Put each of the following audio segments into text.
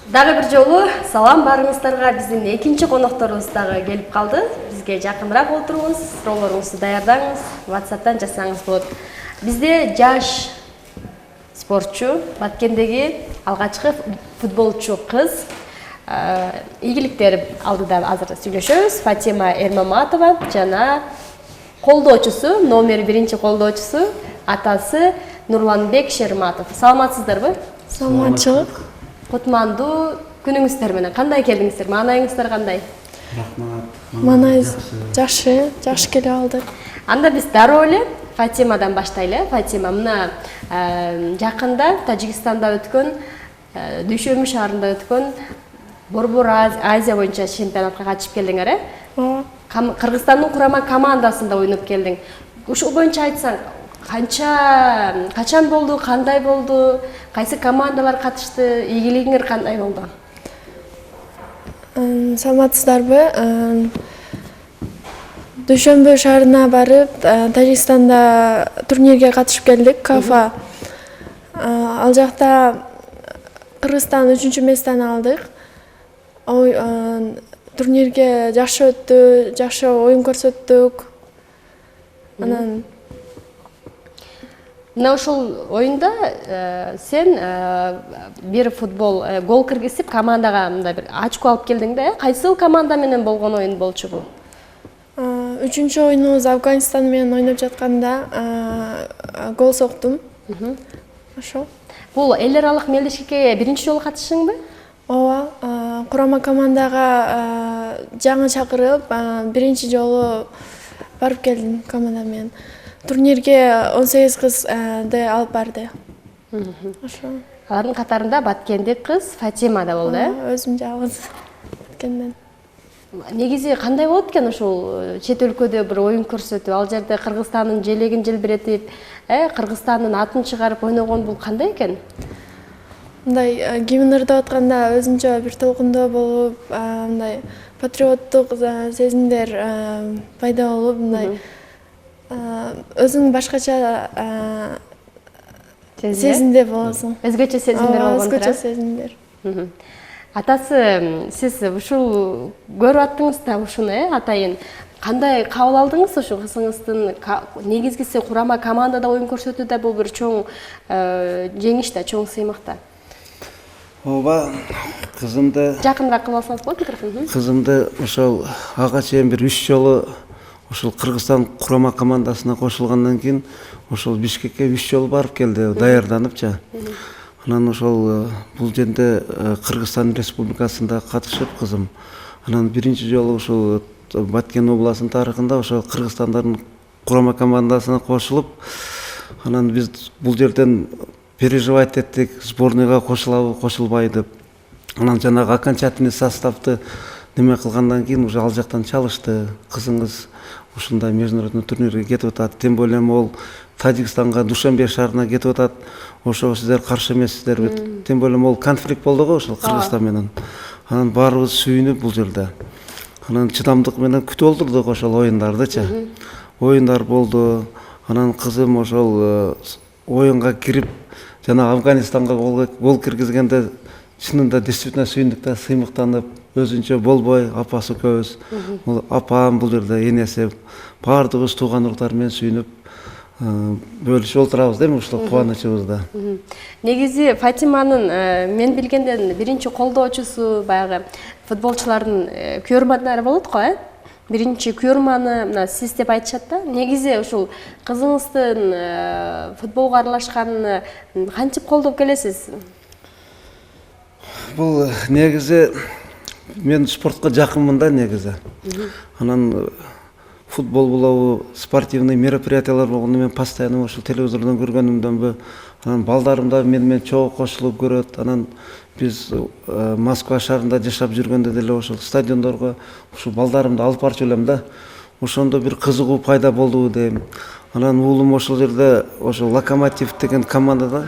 Дагы бир жолу салам барыңыздарга. Биздин экинчи конокторубуз дагы келип калды. Бизге жакыныраак отуруңуз, сурооңузду даярдаңыз, WhatsApp'тан жазсаңыз болот. Бизде жаш спортчу, Баткендеги алгачкы футболчу кыз ийгиликтер алдыда азыр сүйлөшөбүз. Фатима Эрмаматова жана колдоочусу, номер 1 колдоочусу, атасы Нурланбек Шерматов. Саламатсыздарбы? Саламатчылык. Кутмандуу күнүңүздөр менен кандай келдиңиздер? Маанайыңыздар кандай? Рахмат. Маанайыбыз жакшы келе алдык. Анда биз дароо эле Фатимадан баштайлы. Фатима мына жакында Тажикстанда өткөн, Дүйшөмү шаарында өткөн Борбор Азия боюнча чемпионатка катышып келдиңер, э? Ооба. Кыргызстандын курама командасында ойноп келдиң. Ушул боюнча айтсаң, качан болду, кандай болду, кайсы командалар катышты, ийгилигиңер кандай болду? Саламатсыздарбы? Дүйшөмбү шаарына барып, Тажикстанда турнирге катышып келдик, КАФА. Ал жакта Кыргызстан 3-чү месттен алдык. Турнирге жакшы өттү, жакшы оюн көрсөттүк. Анан Мына ушул оюнда сен бир футбол гол киргизип командага мындай бир очко алып келдиң да, кайсыл команда менен болгон оюн болчу бул? 3-чү оюнубуз Афганистан менен ойноп жатканда гол соктум. Ошо. Бул эл аралык мелдешикке биринчи жолу катышыңбы? Ооба, курама командага жаңы чакырып, биринчи жолу барып келдим команда менен. Турнирге 18 кызды алып барды. Ошо. Алардын катарында Баткендик кыз Фатима да болду, э? Өзүм жалгыз Баткенден. Негизи кандай болот экен ушул чет өлкөдө бир оюн көрсөтүп, ал жерде Кыргызстандын желегин желбиретип, Кыргызстандын атын чыгарып ойногон бул кандай экен? Мындай гимн ырдап атканда өзүнчө бир толкундоо болуп, мындай патриоттук сезимдер пайда болуп, мындай өзүң башкача сезимде болосуң. Өзгөчө сезимдер болгон. Өзгөчө сезимдер. Атасы, сиз ушул көрүп аттыңыз да ушуну, атайын. Кандай кабыл алдыңыз ушу кызыңыздын негизгиси курама командада оюн көрсөтүүдө бул бир чоң жеңиш да, чоң сыймык да. Ооба, кызымды Жакыныраак кылып алсаңыз болот микрофонду. Кызымды ошол ага чейин бир 3 жолу ошол Кыргызстан курама командасына кошулгандан кийин ошол Бишкекке 3 жолу барып келди, даярданыпчы. Анан ошол бул жерде Кыргызстан Республикасында катышып кызым. Анан биринчи жолу ошол Баткен областынын тарыхында ошол Кыргызстандын курама командасына кошулуп, анан биз бул жерден переживать эттик, сборныйга кошулабы, кошулбай деп. Анан жанагы окончательный составты неме кылгандан кийин уже ал жактан чалышты. Кызыңыз ушундай международный турнирге кетип атат. Тем более ол Тажикстанга, Душанбе шаарына кетип атат. Ошо сиздер каршы эмессиздерби? Тем более ол конфликт болду го ошол Кыргызстан менен. Анан баарыбыз сүйүнүп бул жерде. Анан чыдамдык менен күтүп олтурдук ошол оюндардычы. Оюндар болду. Анан кызым ошол оюнга кирип, жана Афганистанга гол киргизгенде чынында действительно сүйүндүк да, сыймыктанып, өзүнчө болбой апасы көбүз. Апам бул жерде энеси, баардыгыбыз тууган уруктар менен сүйүнүп бөлүшүп отурабыз дейм ушул кубанычыбызды. Негизи Фатиманын мен билгенден биринчи колдоочусу баягы футболчулардын күйөрмандары болот го, э? Биринчи күйөрманы мына сиз деп айтышат да. Негизи ушул кызыңыздын футболго аралашканын кантип колдоп келесиз? Бул негизи мен спортко жакынмын да негизи. Анан футбол болобу, спортивный мероприятиялар болгондо мен постоянно ошол телевизордон көргөнүмдөнбү. Анан балдарым да менен чогуу кошулуп көрөт. Анан биз Москва шаарында жашап жүргөндө деле ошол стадиондорго ушул балдарымды алып барчу элем да. Ошондо бир кызыгуу пайда болду дейм. Анан уулум ошол жерде ошол Локомотив деген командада,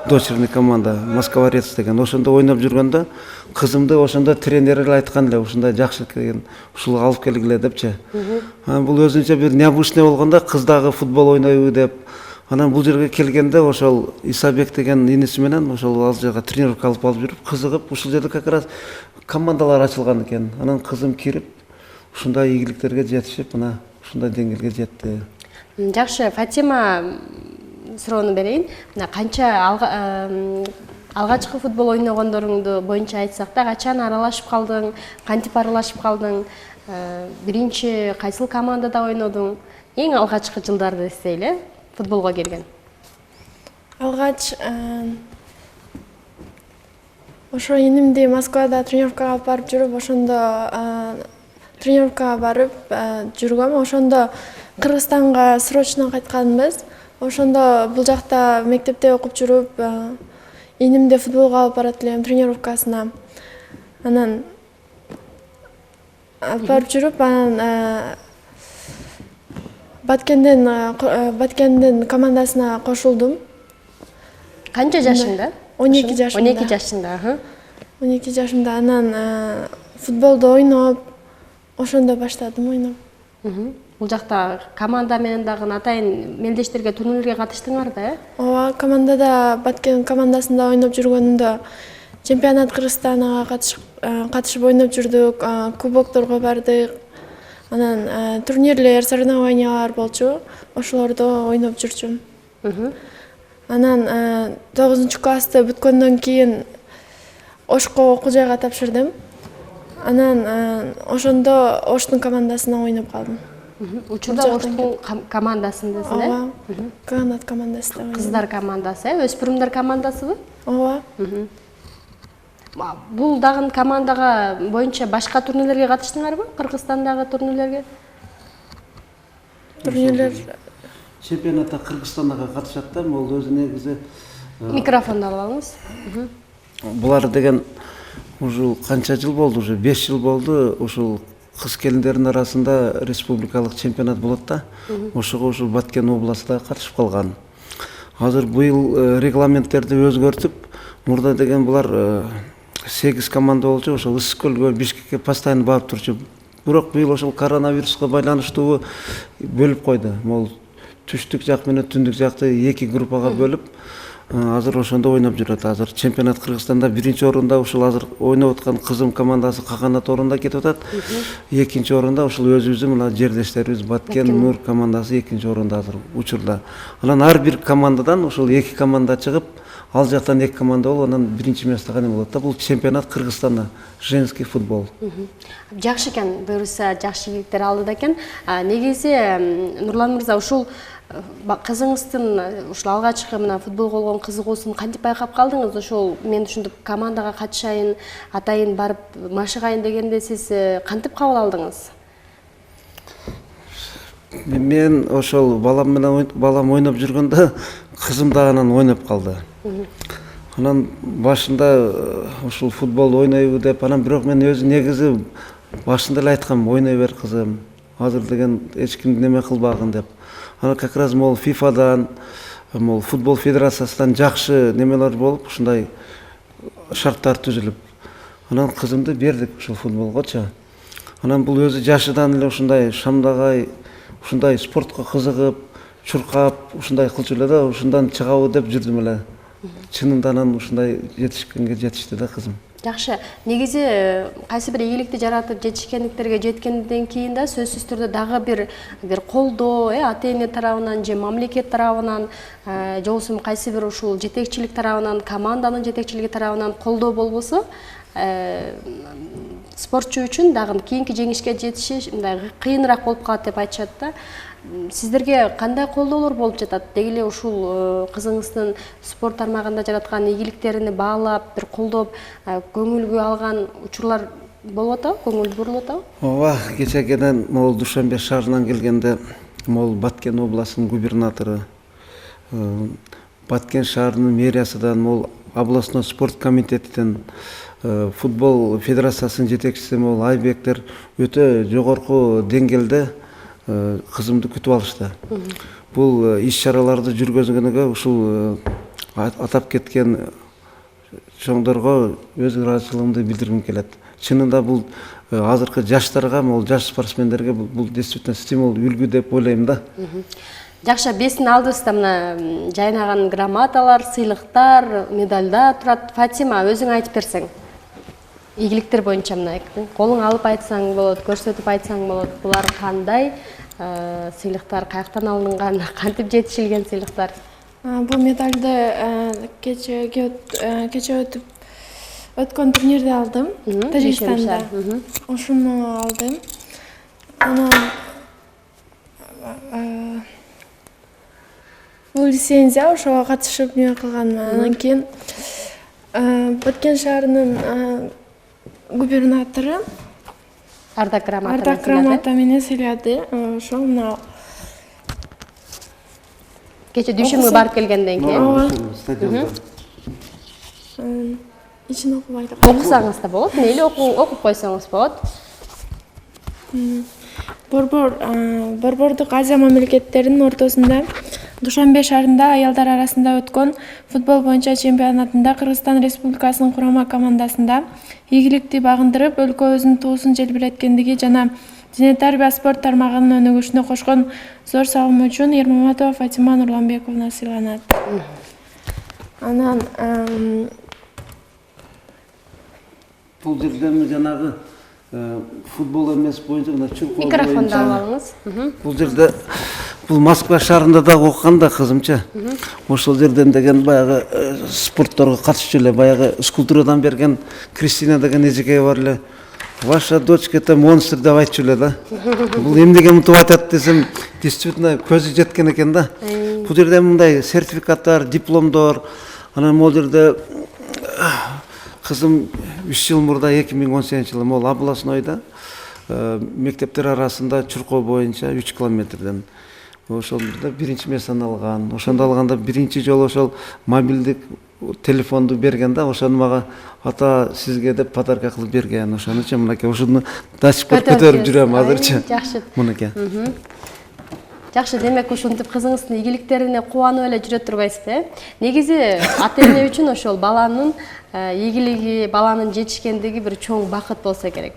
дочерный команда, Москворец деген, ошондо ойноп жүргөндө кызымды ошондо тренер эле айткан эле, ушундай жакшы экен, ушул алып келгиле депчи. Бул өзүнчө бир необычный болгондо, кыз дагы футбол ойнойбу деп. Анан бул жерге келгенде ошол Исабек деген иниси менен ошол ал жерге тренировка алып жүрүп, кызыгып, ушул жерде как раз командалар ачылган экен. Анан кызым кирип, ушундай ийгиликтерге жетишип, мына ушундай деңгээлге жетти. Жакшы, Фатима, суроону берейин. Мына канча алгачкы футбол ойногондоруңду боюнча айтсак да, качан аралашып калдың, кантип аралашып калдың, биринчи кайсыл командада ойнодуң? Эң алгачкы жылдарды эстейли, футболго келген. Алгач ошо инимди Москвада тренировкага алып барып жүрүп, ошондо тренировкага барып жүргөм. Ошондо Кыргызстанга срочно кайтканбыз. Ошондо бул жакта мектепте окуп жүрүп, инимди футболго алып барат элем тренировкасына. Анан алып барып жүрүп, анан Баткендин командасына кошулдум. Канча жашыңда? 12 жашымда. 12 жашыңда, 12 жашымда. Анан футболду ойноп, ошондо баштадым ойноп. Бул жакта команда менен дагы атайын мелдештерге, турнирлерге катыштыңар да, Ооба, командада Баткен командасында ойноп жүргөнүмдө чемпионат Кыргызстанга катышып ойноп жүрдүк, кубокторго бардык. Анан турнирлер, соревнованиялар болчу, ошолордо ойноп жүрчүм. Анан 9-классты бүткөндөн кийин Ошко окуу жайга тапшырдым. Анан ошондо Оштун командасына ойноп калдым. Учурда Оштун командасындасың, Ооба, канат командасында ойнойм. кыздар командасы, өспүрүмдөр командасыбы? Ооба. Бул дагы командага боюнча башка турнирлерге катыштыңарбы? Кыргызстандагы турнирлерге? Турнирлер Чемпионатта Кыргызстандагы катышат да, ол өзү негизи Микрофонду алып алыңыз. булар деген ушул канча жыл болду, уже 5 жыл болду, ушул кыз келиндердин арасында республикалык чемпионат болот да. Ошого ушул Баткен областында катышып калган. Азыр быйыл регламенттерди өзгөртүп, мурда деген булар 8 команда болчу, ошол Ысык көлгө, Бишкекке постоянно барып турчу. Бирок быйыл ошол коронавируска байланыштуу бөлүп койду. Могул түштүк жак менен түндүк жакты 2 группага бөлүп, азыр ошондо ойноп жүрөт. Азыр чемпионат Кыргызстанда 1-орунда ушул азыр ойноп аткан кызым командасы Каганат орунда кетип атат. 2-орунда ушул өзүбүздүн мына жердештерибиз Баткен Нур командасы 2-орунда азыр учурда. Анан ар бир командадан ушул 2 команда чыгып, ал жактан 2 команда болуп, анан 1-местеге болот да. Бул чемпионат Кыргызстанда женский футбол. Жакшы экен, буюрса жакшы ийгиликтер алды экен. Негизи Нурлан мырза, ушул кызыңыздын ушул алгачкы мына футболго болгон кызыгуусун кантип байкап калдыңыз? Ошол мен ушинтип командага катышайын, атайын барып машыгайын дегенде сиз кантип кабыл алдыңыз? Мен ошол балам ойноп жүргөндө кызым да анан ойноп калды. Анан башында ушул футбол ойнойбу деп, анан бирок мен өзү негизи башында эле айткам, ойной бер кызым, азыр деген эч ким неме кылбагын деп. Анан как раз могул ФИФАдан, могул футбол федерациясынан жакшы немелер болуп, ушундай шарттар түзүлүп. Анан кызымды бердик ушул футболгочу. Анан бул өзү жашыдан эле ушундай шамдагай, ушундай спортко кызыгып, чуркап, ушундай кылчу эле да, ушундан чыгабы деп жүрдүм эле. Чынында анан ушундай жетишкенге жетишти да кызым. Жакшы. Негизи кайсы бир ийгиликти жаратып жетишкендиктерге жеткенден кийин да сөзсүз түрдө дагы бир колдоо, ата-эне тарабынан же мамлекет тарабынан, же болбосо кайсы бир ушул жетекчилик тарабынан, команданын жетекчилиги тарабынан колдоо болбосо, спортчу үчүн дагы кийинки жеңишке жетиши мындай кыйыныраак болуп калат деп айтышат да. Сиздерге кандай колдоолор болуп жатат? Деги эле ушул кызыңыздын спорт тармагында жараткан ийгиликтерин баалап, бир колдоп, көңүлгө алган учурлар болуп атабы, көңүл бурулуп атабы? Ооба, кечээкеден могул Душанбе шаарынан келгенде, могул Баткен областынын губернатору, Баткен шаарынын мэриясынан, могул областной спорт комитетинен, футбол федерациясынын жетекчиси могул Айбектер өтө жогорку деңгээлде кызымды күтүп алышты. Бул иш-чараларды жүргүзгөнгө ушул атап кеткен чоңдорго өз ыраазычылыгымды билдиргим келет. Чынында бул азыркы жаштарга, могул жаш спортсмендерге бул действительно стимул, үлгү деп ойлойм да. Жакшы, бесин алдыбызда мына жайнаган грамоталар, сыйлыктар, медальдар турат. Фатима, өзүң айтып берсең. Ийгиликтер боюнча мына колуң алып айтсаң болот, көрсөтүп айтсаң болот. Булар кандай сыйлыктар, каяктан алынган, кантип жетишилген сыйлыктар? Бул медальды кече өткөн турнирде алдым, Тажикстанда. Ошону алдым. Анан бул лицензия ошого катышып эмне кылганмын. Андан кийин Баткен шаарынын губернатору Ардак грамота менен сыйлады. Ошо мына кече дүшүмгө барып келгенден кийин ичин окубайт. окусаңыз да болот, мейли окуп койсоңуз болот. Борбордук Азия мамлекеттеринин ортосунда Душанбе шаарында аялдар арасында өткөн футбол боюнча чемпионатында Кыргызстан Республикасынын курама командасында ийгиликти багындырып, өлкөбүздүн туусун желбиреткендиги жана дене тарбия спорт тармагынын өнүгүшүнө кошкон зор салымы үчүн Ермаматова Фатима Нурланбековна сыйланат. Анан бул жерден жанагы футбол эмес боюнча мына чуркоо Микрофонду алып алыңыз. бул жерде бул Москва шаарында да окуган да кызымча. Ошол жерден деген баягы спортторго катышчу эле, баягы скульптурадан берген Кристина деген эжекеге бар эле. Ваша дочка это монстр деп айтчу эле да. Бул эмнеге мынтип айтат десем, действительно көзү жеткен экен да. Бул жерде мындай сертификаттар, дипломдор, анан могул жерде кызым 3 жыл мурда 2018-жылы могул областнойда мектептер арасында чуркоо боюнча 3 километрден ошол жерде биринчи местени алган. Ошондо алганда биринчи жолу ошол мобилдик телефонду берген да, ошону мага ата сизге деп подарка кылып берген. Ошонучу мынакей ошону дачпот көтөрүп жүрөм азырчы. Жакшы. Мынакей. Жакшы, демек ушинтип кызыңыздын ийгиликтерине кубанып эле жүрө турбайсызбы? Негизи ата-эне үчүн ошол баланын ийгилиги, баланын жетишкендиги бир чоң бакыт болсо керек.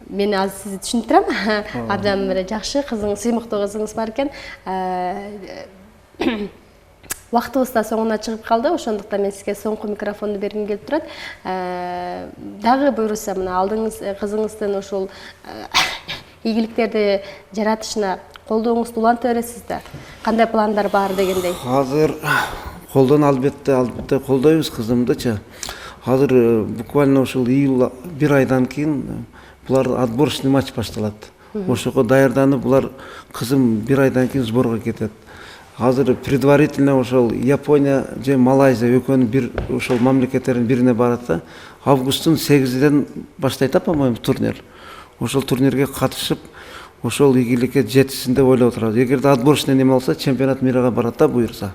Мен азыр сизди түшүндүрөм. Абдан бир жакшы кызыңыз, сыймыктуу кызыңыз бар экен. Вактыбыз да соңуна чыгып калды, ошондуктан мен сизге соңку микрофонду бергим келип турат. Дагы буйруса мына алдыңыз кызыңыздын ошол ийгиликтерди жаратышына колдооңузду улантып бересиз да. Кандай пландар бар дегендей? Азыр колдон албетте колдойбуз кызымдычы. Азыр буквально ушул июль бир айдан кийин булар отборочный матч башталат. Ошого даярданып булар кызым бир айдан кийин сборго кетет. Азыр предварительно ошол Япония же Малайзия экөөнүн бир ошол мамлекеттердин бирине барат да. Августтун 8-ден баштайт, по-моему, турнир. Ошол турнирге катышып, ошол ийгиликке жетишсин деп ойлоп отурабыз. Эгерде отборочный неме болсо, чемпионат мирга барат да буйрса.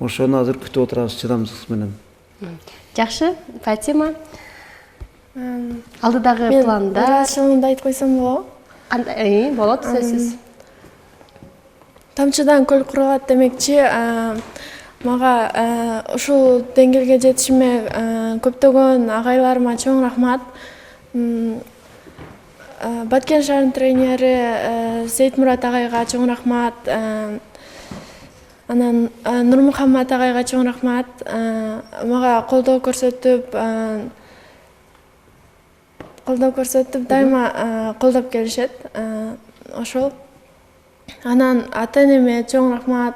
Ошону азыр күтүп отурабыз чыдамсыздык менен. Жакшы, Фатима. Алдыдагы планда Ошону айтып койсом болобу? Болот, сөзсүз. Тамчыдан көл куралат демекчи, мага ушул деңгээлге жетишиме көптөгөн агайларыма чоң рахмат. Баткен шаарынын тренери Сейитмурат агайга чоң рахмат. Анан Нурмухаммат агайга чоң рахмат. Мага колдоо көрсөтүп дайыма колдоп келишет. Ошол. Анан ата-энеме чоң рахмат.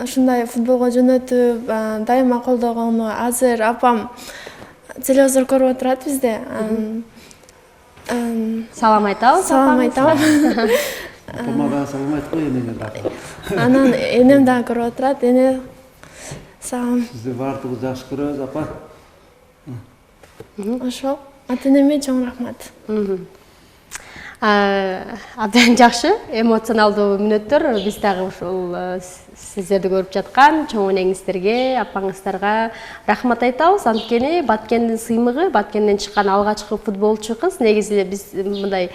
Ушундай футболго жөнөтүп, дайыма колдогону. Азыр апам телевизор көрүп отурат бизде. Салам айтабыз. Салам айтам. Помага салам айтпой энеге дагы. Анан энем дагы көрүп отурат. Эне салам. Сизди баардыгыбыз жакшы көрөбүз, апа. Ошол. Ата-энеме чоң рахмат. Абдан жакшы, эмоционалдуу мүнөттөр. Биз дагы ушул сиздерди көрүп жаткан чоң энеңиздерге, апаңыздарга рахмат айтабыз. Анткени Баткендин сыймыгы, Баткенден чыккан алгачкы футболчу кыз. Негизи эле биз мындай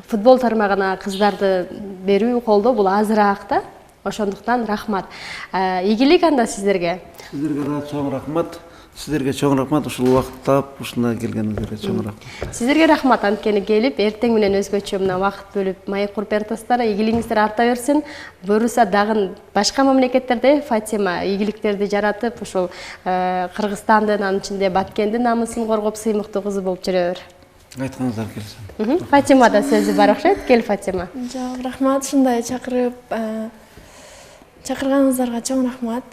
футбол тармагына кыздарды берүү, колдоо бул азыраак да. Ошондуктан рахмат. Ийгилик анда сиздерге. Сиздерге да чоң рахмат. Сіздерге чоң рахмат, ушул убакыт таап ушунда келгениңизге чоң рахмат. Сиздерге рахмат анткени келип, эртең менен өзгөчө мына убакыт бөлүп маек куруп бератсыздар. Ийгилигиңиздер арта берсин. Буюрса дагы башка мамлекеттерде Фатима ийгиликтерди жаратып, ушул Кыргызстандын, анын ичинде Баткендин намысын коргоп, сыймыктуу кызы болуп жүрө бер. Айтканыңыздар келсин. Фатима да сөзү бар окшойт. Кел, Фатима. Жок, рахмат, ушундай чакырганыңыздарга чоң рахмат.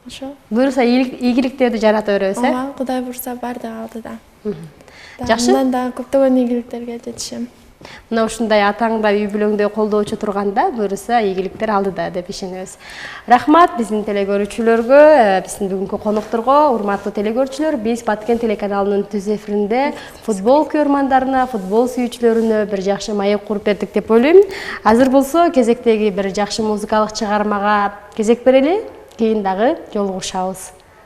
Ошо. Буюрса ийгиликтерди жарата беребиз, Ооба, Кудай бурса бардыгы алдыда. Жакшы. Мындан да көптөгөн ийгиликтерге жетишем. Мына ушундай атаң да үй бүлөңдө колдоочу турганда, буюрса ийгиликтер алдыда деп ишенебиз. Рахмат биздин телекөрүүчүлөргө, биздин бүгүнкү конокторго, урматтуу телекөрүүчүлөр, биз Баткен телеканалынын түз эфиринде футбол көрмандарына, футбол сүйүүчүлөрүнө бир жакшы маек куруп бердик деп ойлойм. Азыр болсо кезектеги бир жакшы музыкалык чыгармага кезек берели, кийин дагы жолугушабыз.